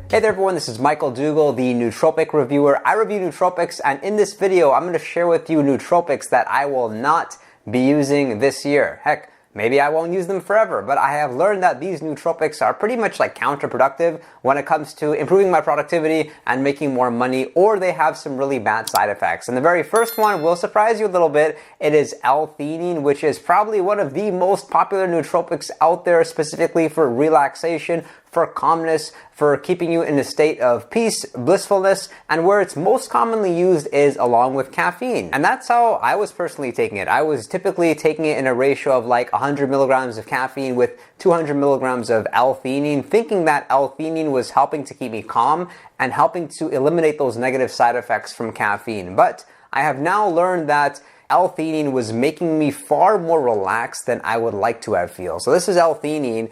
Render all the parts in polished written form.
Hey there everyone, this is Michael Dougal, the Nootropic reviewer. I review nootropics, and in this video I'm going to share with you nootropics that I will not be using this year. Heck, maybe I won't use them forever, but I have learned that these nootropics are pretty much like counterproductive when it comes to improving my productivity and making more money, or they have some really bad side effects. And the very first one will surprise you a little bit. It is L-Theanine, which is probably one of the most popular nootropics out there, specifically for relaxation, for calmness, for keeping you in a state of peace, blissfulness, and where it's most commonly used is along with caffeine. And that's how I was personally taking it. I was typically taking it in a ratio of like 100 milligrams of caffeine with 200 milligrams of L-Theanine, thinking that L-Theanine was helping to keep me calm and helping to eliminate those negative side effects from caffeine. But I have now learned that L-Theanine was making me far more relaxed than I would like to have feel. So this is L-Theanine.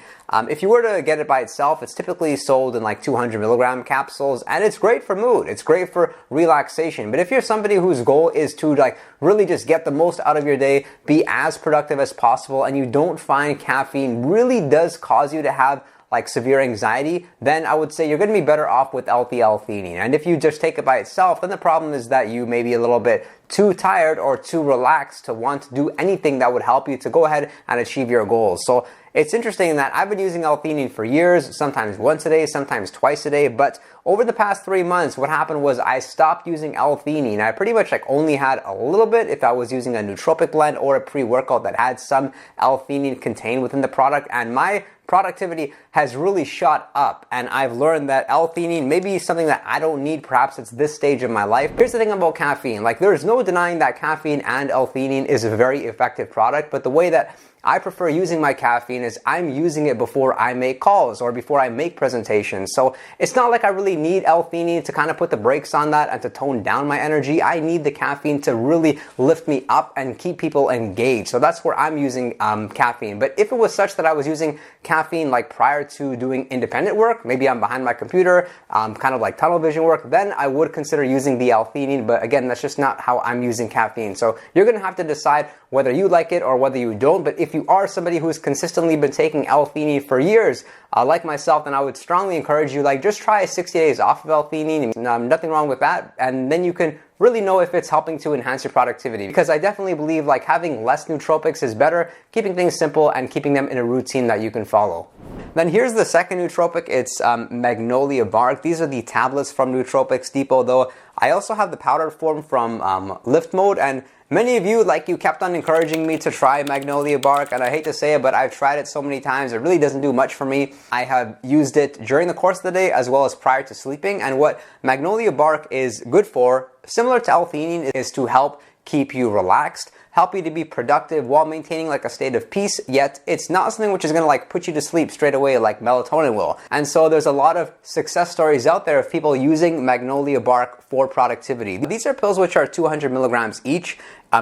If you were to get it by itself, it's typically sold in like 200 milligram capsules, and it's great for mood. It's great for relaxation. But if you're somebody whose goal is to like really just get the most out of your day, be as productive as possible, and you don't find caffeine really does cause you to have like severe anxiety, then I would say you're going to be better off with L-Theanine. And if you just take it by itself, then the problem is that you may be a little bit too tired or too relaxed to want to do anything that would help you to go ahead and achieve your goals. So it's interesting that I've been using L-Theanine for years, sometimes once a day, sometimes twice a day, but over the past 3 months, what happened was I stopped using L-Theanine. I pretty much like only had a little bit if I was using a nootropic blend or a pre-workout that had some L-Theanine contained within the product, and my productivity has really shot up, and I've learned that L-Theanine may be something that I don't need perhaps at this stage of my life. Here's the thing about caffeine. Like, there's no denying that caffeine and L-Theanine is a very effective product, but the way that I prefer using my caffeine is I'm using it before I make calls or before I make presentations. So it's not like I really need L-Theanine to kind of put the brakes on that and to tone down my energy. I need the caffeine to really lift me up and keep people engaged. So that's where I'm using caffeine. But if it was such that I was using caffeine like prior to doing independent work, maybe I'm behind my computer, kind of like tunnel vision work, then I would consider using the L-Theanine. But again, that's just not how I'm using caffeine. So you're going to have to decide whether you like it or whether you don't. But if you are somebody who's consistently been taking L-Theanine for years, like myself, then I would strongly encourage you, like, just try 60 days off of L-Theanine. Nothing wrong with that. And then you can really know if it's helping to enhance your productivity. Because I definitely believe like having less nootropics is better, keeping things simple and keeping them in a routine that you can follow. Then here's the second nootropic. It's Magnolia bark. These are the tablets from Nootropics Depot, though I also have the powdered form from Lift Mode, and many of you, like, you kept on encouraging me to try Magnolia bark, and I hate to say it, but I've tried it so many times, it really doesn't do much for me. I have used it during the course of the day as well as prior to sleeping, and what Magnolia bark is good for, similar to L-Theanine, is to help keep you relaxed, help you to be productive while maintaining like a state of peace, yet it's not something which is going to like put you to sleep straight away like melatonin will. And so there's a lot of success stories out there of people using Magnolia bark for productivity. These are pills which are 200 milligrams each.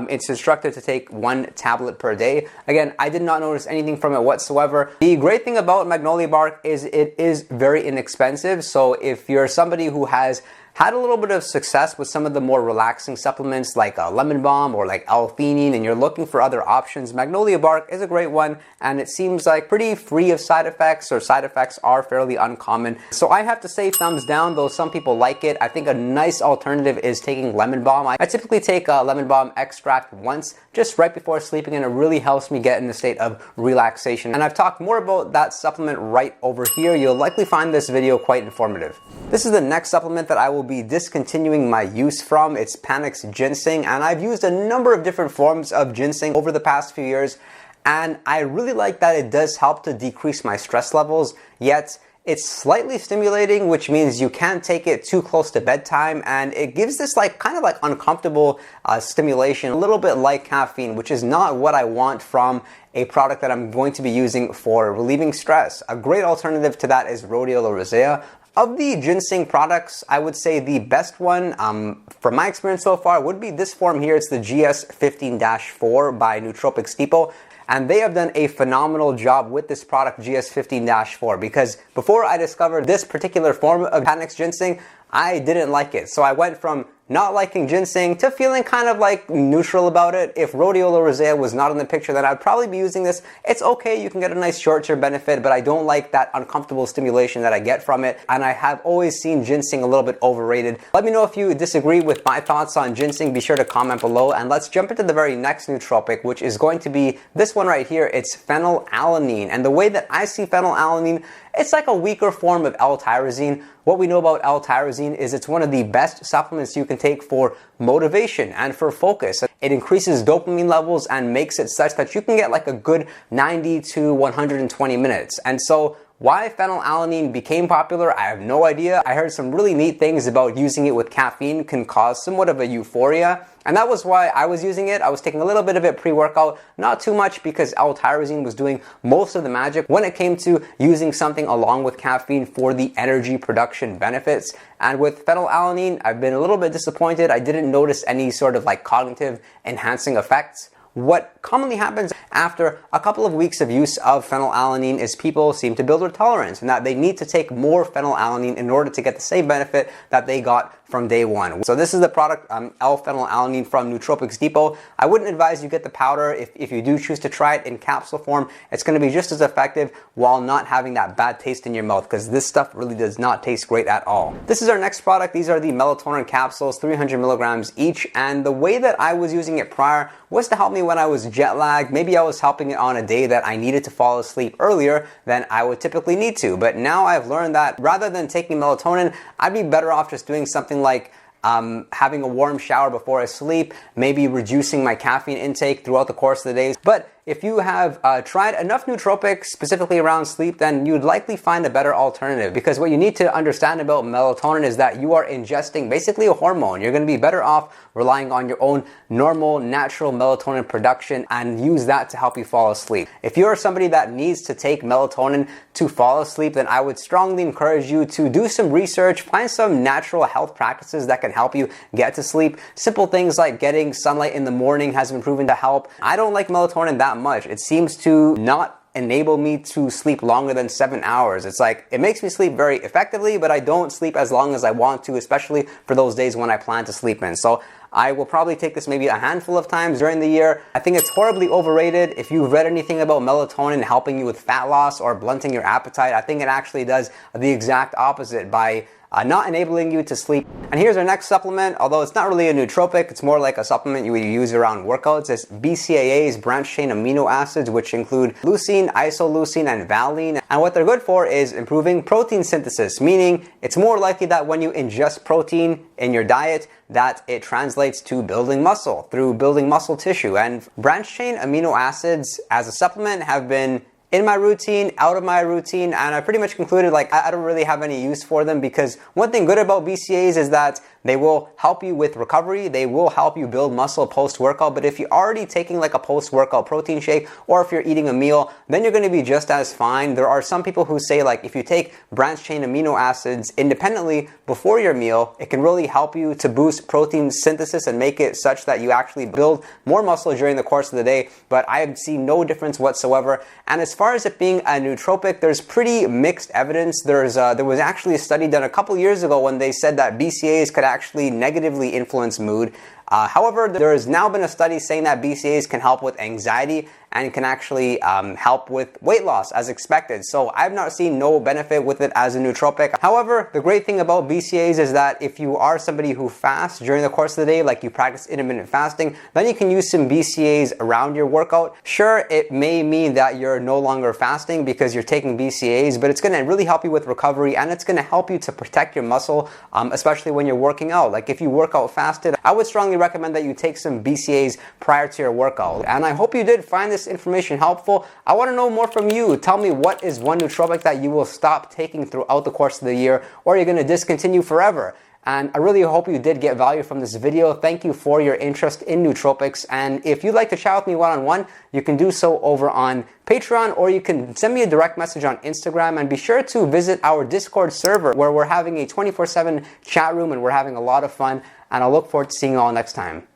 It's instructed to take 1 tablet per day. Again, I did not notice anything from it whatsoever. The great thing about Magnolia bark is it is very inexpensive. So if you're somebody who has had a little bit of success with some of the more relaxing supplements like lemon balm or like L-Theanine, and you're looking for other options, Magnolia bark is a great one, and it seems like pretty free of side effects, or side effects are fairly uncommon. So I have to say thumbs down, though some people like it. I think a nice alternative is taking lemon balm. I typically take lemon balm extract once, just right before sleeping, and it really helps me get in a state of relaxation. And I've talked more about that supplement right over here. You'll likely find this video quite informative. This is the next supplement that I will be discontinuing my use from. It's Panax Ginseng, and I've used a number of different forms of ginseng over the past few years, and I really like that it does help to decrease my stress levels, yet it's slightly stimulating, which means you can't take it too close to bedtime, and it gives this like kind of like uncomfortable stimulation, a little bit like caffeine, which is not what I want from a product that I'm going to be using for relieving stress. A great alternative to that is Rhodiola Rosea. Of the ginseng products, I would say the best one, from my experience so far, would be this form here. It's the GS15-4 by Nootropics Depot. And they have done a phenomenal job with this product, GS15-4, because before I discovered this particular form of Panax Ginseng, I didn't like it. So I went from not liking ginseng to feeling kind of like neutral about it. If Rhodiola rosea was not in the picture, then I'd probably be using this. It's okay, you can get a nice short-term benefit, but I don't like that uncomfortable stimulation that I get from it, and I have always seen ginseng a little bit overrated. Let me know if you disagree with my thoughts on ginseng. Be sure to comment below, and let's jump into the very next nootropic, which is going to be this one right here. It's phenylalanine, and the way that I see phenylalanine, it's like a weaker form of L-Tyrosine. What we know about L-Tyrosine is it's one of the best supplements you can take for motivation and for focus. It increases dopamine levels and makes it such that you can get like a good 90 to 120 minutes. And so why phenylalanine became popular, I have no idea. I heard some really neat things about using it with caffeine can cause somewhat of a euphoria, and that was why I was using it. I was taking a little bit of it pre-workout, not too much because L-Tyrosine was doing most of the magic when it came to using something along with caffeine for the energy production benefits. And with phenylalanine, I've been a little bit disappointed. I didn't notice any sort of like cognitive enhancing effects. What commonly happens after a couple of weeks of use of phenylalanine is people seem to build their tolerance and that they need to take more phenylalanine in order to get the same benefit that they got from day one. So this is the product L-Phenylalanine from Nootropics Depot. I wouldn't advise you get the powder. If you do choose to try it in capsule form, it's going to be just as effective while not having that bad taste in your mouth, because this stuff really does not taste great at all. This is our next product. These are the melatonin capsules, 300 milligrams each, and the way that I was using it prior was to help me when I was jet lagged. Maybe I was helping it on a day that I needed to fall asleep earlier than I would typically need to. But now I've learned that rather than taking melatonin, I'd be better off just doing something like having a warm shower before I sleep, maybe reducing my caffeine intake throughout the course of the day. But if you have tried enough nootropics specifically around sleep, then you'd likely find a better alternative, because what you need to understand about melatonin is that you are ingesting basically a hormone. You're going to be better off relying on your own normal, natural melatonin production and use that to help you fall asleep. If you're somebody that needs to take melatonin to fall asleep, then I would strongly encourage you to do some research, find some natural health practices that can help you get to sleep. Simple things like getting sunlight in the morning has been proven to help. I don't like melatonin that much. It seems to not enable me to sleep longer than 7 hours. It's like, it makes me sleep very effectively, but I don't sleep as long as I want to, especially for those days when I plan to sleep in. So I will probably take this maybe a handful of times during the year. I think it's horribly overrated. If you've read anything about melatonin helping you with fat loss or blunting your appetite, I think it actually does the exact opposite by not enabling you to sleep. And here's our next supplement. Although it's not really a nootropic, it's more like a supplement you would use around workouts. It's BCAAs, branched-chain amino acids, which include leucine, isoleucine, and valine. And what they're good for is improving protein synthesis, meaning it's more likely that when you ingest protein in your diet, that it translates to building muscle through building muscle tissue. And branched-chain amino acids as a supplement have been in my routine, out of my routine, and I pretty much concluded like I don't really have any use for them, because one thing good about BCAAs is that they will help you with recovery, they will help you build muscle post-workout, but if you're already taking like a post-workout protein shake, or if you're eating a meal, then you're going to be just as fine. There are some people who say like if you take branched-chain amino acids independently before your meal, it can really help you to boost protein synthesis and make it such that you actually build more muscle during the course of the day, but I have seen no difference whatsoever. And as far as it being a nootropic, there's pretty mixed evidence. There was actually a study done a couple years ago when they said that BCAAs could actually negatively influence mood. However, there has now been a study saying that BCAAs can help with anxiety and can actually help with weight loss as expected. So I've not seen no benefit with it as a nootropic. However, the great thing about BCAAs is that if you are somebody who fasts during the course of the day, like you practice intermittent fasting, then you can use some BCAAs around your workout. Sure, it may mean that you're no longer fasting because you're taking BCAAs, but it's going to really help you with recovery, and it's going to help you to protect your muscle, especially when you're working out. Like if you work out fasted, I would strongly recommend that you take some BCAAs prior to your workout. And I hope you did find this information helpful. I want to know more from you. Tell me, what is one nootropic that you will stop taking throughout the course of the year, or you're going to discontinue forever? And I really hope you did get value from this video. Thank you for your interest in nootropics. And if you'd like to chat with me one-on-one, you can do so over on Patreon, or you can send me a direct message on Instagram. And be sure to visit our Discord server, where we're having a 24/7 chat room and we're having a lot of fun. And I look forward to seeing you all next time.